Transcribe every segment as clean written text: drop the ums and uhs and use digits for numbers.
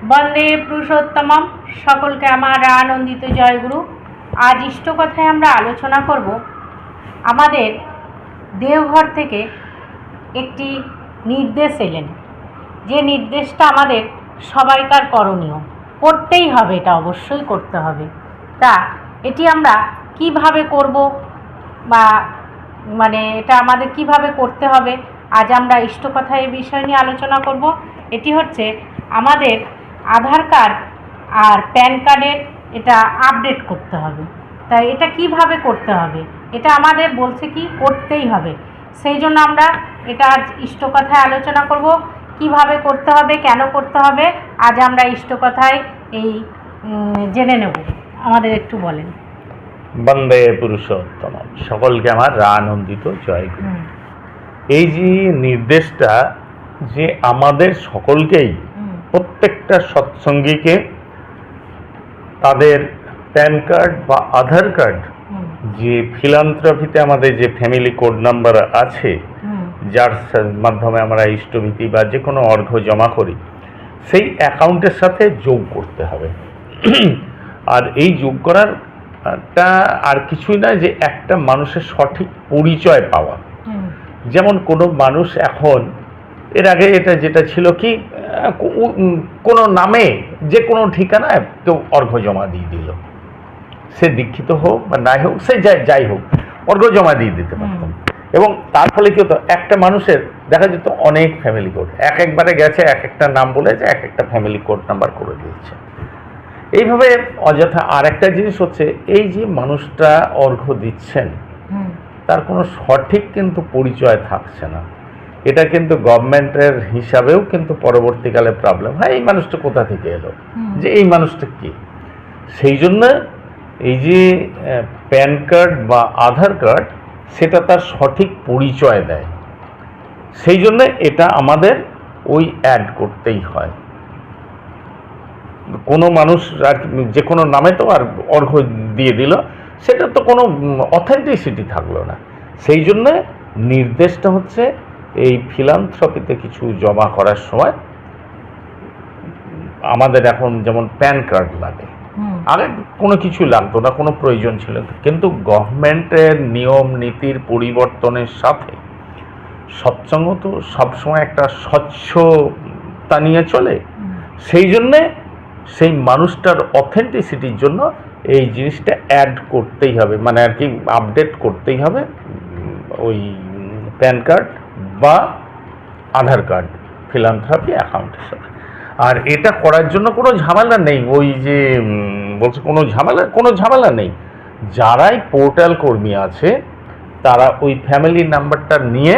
বন্দে পুরুষোত্তমম। সকলকে আমার আনন্দিত জয়গুরু। আজ ইষ্ট কথায় আমরা আলোচনা করব, আমাদের দেওঘর থেকে একটি নির্দেশ এলেন, যে নির্দেশটা আমাদের সবাইকার করণীয়, করতেই হবে, এটা অবশ্যই করতে হবে। তা এটি আমরা কিভাবে করব, বা এটা আমাদের কিভাবে করতে হবে, আজ আমরা ইষ্ট কথায় এই বিষয় নিয়ে আলোচনা করব। এটি হচ্ছে আমাদের আধার কার্ড আর প্যান কার্ডের এটা আপডেট করতে হবে। তাই এটা কিভাবে করতে হবে, এটা আমাদের বলছে কি করতেই হবে। সেই জন্য আমরা এটা আজ ইষ্ট কথায় আলোচনা করব, কিভাবে করতে হবে, কেন করতে হবে। আজ আমরা ইষ্ট কথায় এই জেনে নেব। আমাদের একটু বলেন। বন্দে পুরুষোত্তম। সকলকে আমার আনন্দিত জয়গুরু। এই যে নির্দেশটা, যে আমাদের সকলকেই, প্রত্যেকটা সৎসঙ্গীকে তাদের প্যান কার্ড বা আধার কার্ড, যে ফিলান্থ্রপিতে আমাদের যে ফ্যামিলি কোড নাম্বার আছে, যার মাধ্যমে আমরা ইষ্টভীতি বা যে কোনো অর্ঘ্য জমা করি, সেই অ্যাকাউন্টের সাথে যোগ করতে হবে। আর এই যোগ করারটা আর কিছুই না, যে একটা মানুষের সঠিক পরিচয় পাওয়া। যেমন কোনো মানুষ এখন, এর আগে যেটা ছিল কি, কোনো নামে যে কোনো ঠিকানায় কেউ অর্ঘ্য জমা দিয়ে দিল, সে দীক্ষিত হোক বা নাই হোক, সে যাই হোক, অর্ঘ্য জমা দিয়ে দিতে পারতাম। এবং তার ফলে কি হতো, একটা মানুষের দেখা যেত অনেক ফ্যামিলি কোড, একবারে গেছে, একটা নাম বলেছে, একটা ফ্যামিলি কোড নাম্বার করে দিয়েছে। এইভাবে অযথা। আর একটা জিনিস হচ্ছে, এই যে মানুষটা অর্ঘ্য দিচ্ছেন, তার কোনো সঠিক কিন্তু পরিচয় থাকছে না। এটা কিন্তু গভর্নমেন্টের হিসাবেও কিন্তু পরবর্তীকালে প্রবলেম হয়, এই মানুষটা কোথা থেকে এলো, যে এই মানুষটা কি। সেই জন্য এই যে প্যান কার্ড বা আধার কার্ড, সেটা তার সঠিক পরিচয় দেয়। সেই জন্য এটা আমাদের ওই অ্যাড করতেই হয়। কোনো মানুষ আর যে কোনো নামে তো আর অর্ঘ্য দিয়ে দিল, সেটা তো কোনো অথেন্টিসিটি থাকলো না। সেই জন্য নির্দেশটা হচ্ছে, এই ফিলান্থ্রপিতে কিছু জমা করার সময় আমাদের এখন যেমন প্যান কার্ড লাগে, আগে কোনো কিছু লাগতো না, কোনো প্রয়োজন ছিল না। কিন্তু গভর্নমেন্টের নিয়ম নীতির পরিবর্তনের সাথে সৎসঙ্গ তো সবসময় একটা স্বচ্ছতা নিয়ে চলে। সেই জন্যে সেই মানুষটার অথেন্টিসিটির জন্য এই জিনিসটা অ্যাড করতেই হবে, মানে আর কি আপডেট করতেই হবে ওই প্যান কার্ড বা আধার কার্ড ফিলান্থ্রপি অ্যাকাউন্টের সাথে। আর এটা করার জন্য কোনো ঝামেলা নেই, ওই যে বলছে কোনো ঝামেলা নেই। যারাই পোর্টাল কর্মী আছে, তারা ওই ফ্যামিলি নাম্বারটা নিয়ে,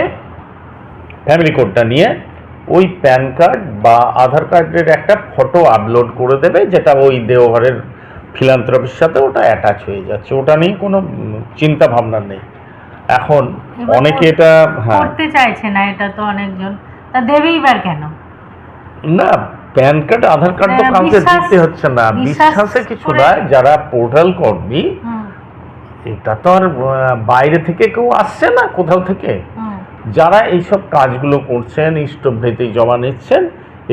ফ্যামিলি কোডটা নিয়ে, ওই প্যান কার্ড বা আধার কার্ডের একটা ফটো আপলোড করে দেবে, যেটা ওই দেওঘরের ফিলান্থ্রপির সাথে ওটা অ্যাটাচ হয়ে যাচ্ছে। ওটা নিয়ে কোনো চিন্তা ভাবনা নেই। এখন অনেকে এটা করতে চাইছে না, এটা তো অনেকজন, তা দেবেই বার কেন? না, প্যান কার্ড আধার কার্ড তো কাউকে দিতে হচ্ছে না, বিশ্বাসে কিছু না। যারা পোর্টাল কর্মী, এটা তো আর বাইরে থেকে কেউ আসছে না কোথাও থেকে। যারা এইসব কাজগুলো করছেন, ইষ্টভৃতি জমা নিচ্ছেন,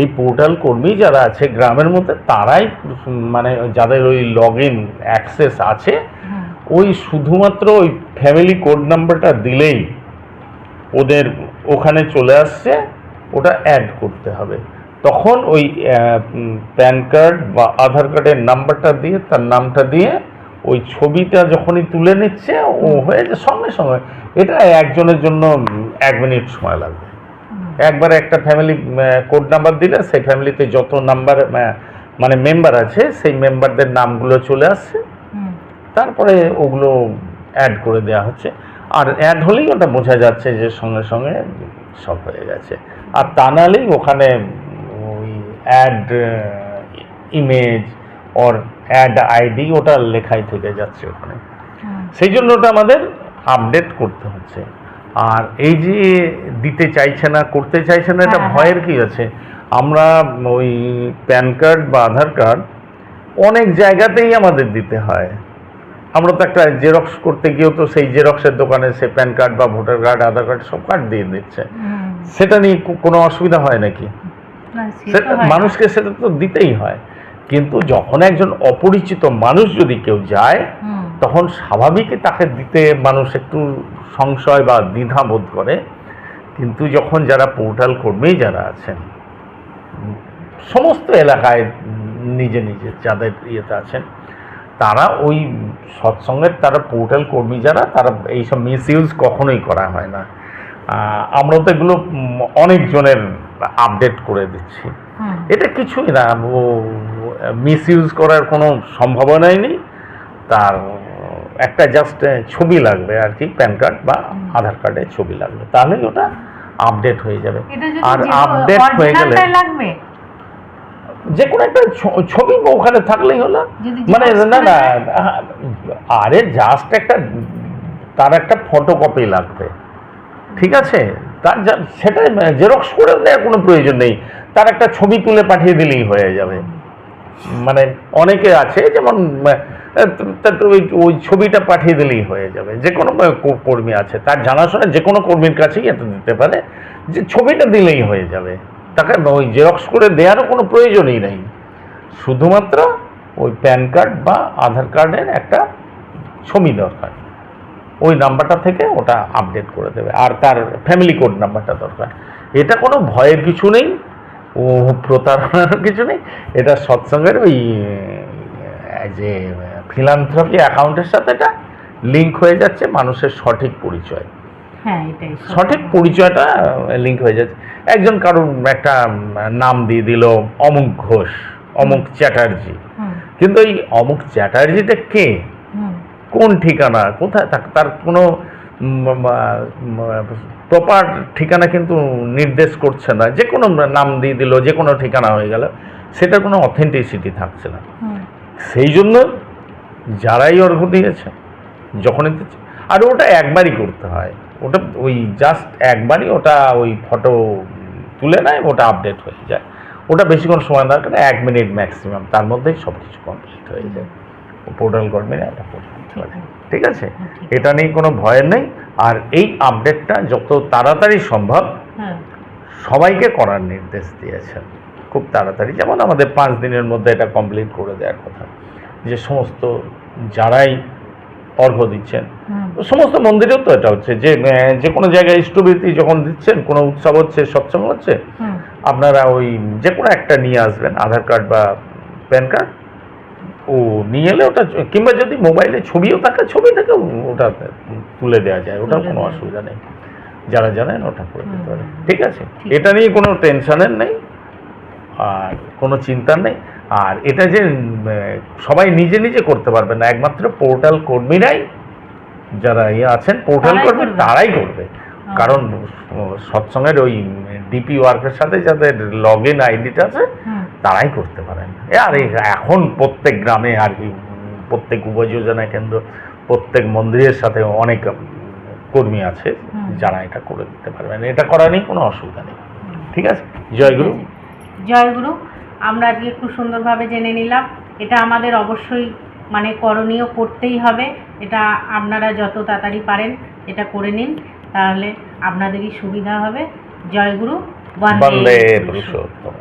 এই পোর্টাল কর্মী যারা আছে গ্রামের মধ্যে, তারাই মানে যাদের ওই লগ ইন অ্যাক্সেস আছে, ওই শুধুমাত্র ওই ফ্যামিলি কোড নাম্বারটা দিলেই ওদের ওখানে চলে আসছে, ওটা অ্যাড করতে হবে। তখন ওই প্যান কার্ড বা আধার কার্ডের নাম্বারটা দিয়ে, তার নামটা দিয়ে, ওই ছবিটা যখনই তুলে নিচ্ছে, ও হয়ে যায় সঙ্গে সঙ্গে। এটা একজনের জন্য 1 মিনিট সময় লাগবে। একবারে একটা ফ্যামিলি কোড নাম্বার দিলে, সেই ফ্যামিলিতে যত নাম্বার মানে মেম্বার আছে, সেই মেম্বারদের নামগুলো চলে আসছে, তারপরে ওগুলো অ্যাড করে দেওয়া হচ্ছে। আর অ্যাড হলেই ওটা বোঝা যাচ্ছে যে সঙ্গে সঙ্গে সব হয়ে গেছে। আর তা নাহলেই ওখানে ওই অ্যাড ইমেজ ওর অ্যাড আইডি ওটা লেখাই থেকে যাচ্ছে ওখানে। সেই জন্য ওটা আমাদের আপডেট করতে হচ্ছে। আর এই যে দিতে চাইছে না, করতে চাইছে না, এটা ভয়ের কি আছে? আমরা ওই প্যান কার্ড বা আধার কার্ড অনেক জায়গাতেই আমাদের দিতে হয়। আমরা তো একটা জেরক্স করতে গিয়েও তো সেই জেরক্সের দোকানে সে প্যান কার্ড বা ভোটার কার্ড, আধার কার্ড সব কার্ড দিয়ে দিচ্ছে। সেটা নিয়ে কোনো অসুবিধা হয় নাকি? না, সে তো সেটা হয় না। মানুষকে সেটা তো দিতেই হয়, কিন্তু যখন একজন অপরিচিত মানুষ যদি কেউ যায় হুম, তখন স্বাভাবিকই তাকে দিতে মানুষ একটু সংশয় বা দ্বিধা বোধ করে। কিন্তু যখন যারা পোর্টাল কর্মী যারা আছেন সমস্ত এলাকায় নিজে নিজে যাদের ইয়েতে আছেন, তারা ওই সৎসঙ্গের তারা পোর্টাল কর্মী যারা, তারা এইসব মিস ইউজ কখনোই করা হয় না। আমরা তো এগুলো অনেকজনের আপডেট করে দিচ্ছি। হুম, এটা কিছুই না, ও মিস ইউজ করার কোনো সম্ভাবনাই নেই। তার একটা জাস্ট ছবি লাগবে আর কি, প্যান কার্ড বা আধার কার্ডের ছবি লাগবে, তাহলেই ওটা আপডেট হয়ে যাবে। এটা যদি আর আপডেট হয়ে গেলে অরিজিনালটাই লাগবে, যে কোনো একটা ছবি ওখানে থাকলেই হলো। যদি মানে xerox না করে না, দেয়? আরে জাস্ট একটা তার একটা ফটোকপি লাগবে, ঠিক আছে? তার সেটা জেরক্স করে দেওয়ার কোনো প্রয়োজন নেই, তার একটা ছবি তুলে পাঠিয়ে দিলেই হয়ে যাবে। মানে অনেকে আছে যেমন ওই ছবিটা পাঠিয়ে দিলেই হয়ে যাবে। যে কোনো কর্মী আছে, তার জানাশোনা যে কোনো কর্মীর কাছেই এটা দিতে পারে, যে ছবিটা দিলেই হয়ে যাবে, তাকে ওই জেরক্স করে দেওয়ারও কোনো প্রয়োজনই নেই। শুধুমাত্র ওই প্যান কার্ড বা আধার কার্ডের একটা ছবি দরকার, ওই নাম্বারটা থেকে ওটা আপডেট করে দেবে, আর তার ফ্যামিলি কোড নাম্বারটা দরকার। এটা কোনো ভয়ের কিছু নেই, ও প্রতারণার কিছু নেই। এটা সৎসঙ্গের ওই যে ফিলান্থ্রপি অ্যাকাউন্টের সাথে এটা লিঙ্ক হয়ে যাচ্ছে, মানুষের সঠিক পরিচয়, হ্যাঁ, এটাই সঠিক পরিচয়টা লিঙ্ক হয়ে যাচ্ছে। একজন কারোর একটা নাম দিয়ে দিল অমুক ঘোষ, অমুক চ্যাটার্জি, হুম, কিন্তু এই অমুক চ্যাটার্জিটা কে, হুম, কোন ঠিকানা, কোথায় থাকে, তার কোনো প্রপার ঠিকানা কিন্তু নির্দেশ করছে না। যে কোনো নাম দিয়ে দিল, যে কোনো ঠিকানা হয়ে গেল, সেটার কোনো অথেন্টিসিটি থাকছে না। হুম, সেই জন্য যারাই অর্ঘ্য দিয়েছে যখনই দিচ্ছে, আর ওটা একবারই করতে হয়, ওটা ওই জাস্ট একবারই ওটা ওই ফটো তুলে নেয়, ওটা আপডেট হয়ে যায়। ওটা বেশিক্ষণ সময় দরকার না, 1 মিনিট ম্যাক্সিমাম, তার মধ্যেই সব কিছু কমপ্লিট হয়ে যায়। পোর্টাল কর্মীরা এটা করতে পারে, ঠিক আছে? এটা নিয়ে কোনো ভয়ের নেই। আর এই আপডেটটা যত তাড়াতাড়ি সম্ভব হ্যাঁ, সবাইকে করার নির্দেশ দিয়েছেন, খুব তাড়াতাড়ি, যেমন আমাদের 5 দিনের মধ্যে এটা কমপ্লিট করে দেওয়ার কথা। যে সমস্ত যারাই অর্ঘ্য দিচ্ছেন, হুম, সমস্ত মন্দিরেও তো এটা হচ্ছে যে যে কোনো জায়গায় ইষ্টবৃত্তি যখন দিচ্ছেন, কোনো উৎসব হচ্ছে, সৎসঙ্গ হচ্ছে, হুম, আপনারা ওই যে কোনো একটা নিয়ে আসবেন, আধার কার্ড বা প্যান কার্ড, ও নিয়ে এলে ওটা, কিংবা যদি মোবাইলে ছবিও থাকে, ছবি থেকে ওটা তুলে দেওয়া যায়, ওটার কোনো অসুবিধা নেই। যারা জানেন ওটা করে দিতে পারে, ঠিক আছে? এটা নিয়ে কোনো টেনশনের নেই আর কোনো চিন্তা নেই। আর এটা যে সবাই নিজে নিজে করতে পারবে না, একমাত্র পোর্টাল কর্মীরাই যারা আছেন, পোর্টাল তারাই কর্মী, করবে। তারাই করবে। কারণ সৎসঙ্গের ওই ডিপি ওয়ার্কের সাথে যাদের লগ ইন আইডিটা আছে, হুম, তারাই করতে পারেন। আর এখন প্রত্যেক গ্রামে আর কি, প্রত্যেক উপযোজনা কেন্দ্র, প্রত্যেক মন্দিরের সাথে অনেক কর্মী আছে যারা এটা করে দিতে পারবেন। এটা করা নিয়ে কোনো অসুবিধা নেই, ঠিক আছে? জয়গুরু। জয়গুরু। আমরা আজকে খুব সুন্দরভাবে জেনে নিলাম, এটা আমাদের অবশ্যই মানে করণীয়, করতেই হবে। এটা আপনারা যত তাড়াতাড়ি পারেন এটা করে নিন, তাহলে আপনাদেরই সুবিধা হবে। জয়গুরু। বন্দে পুরুষোত্তম।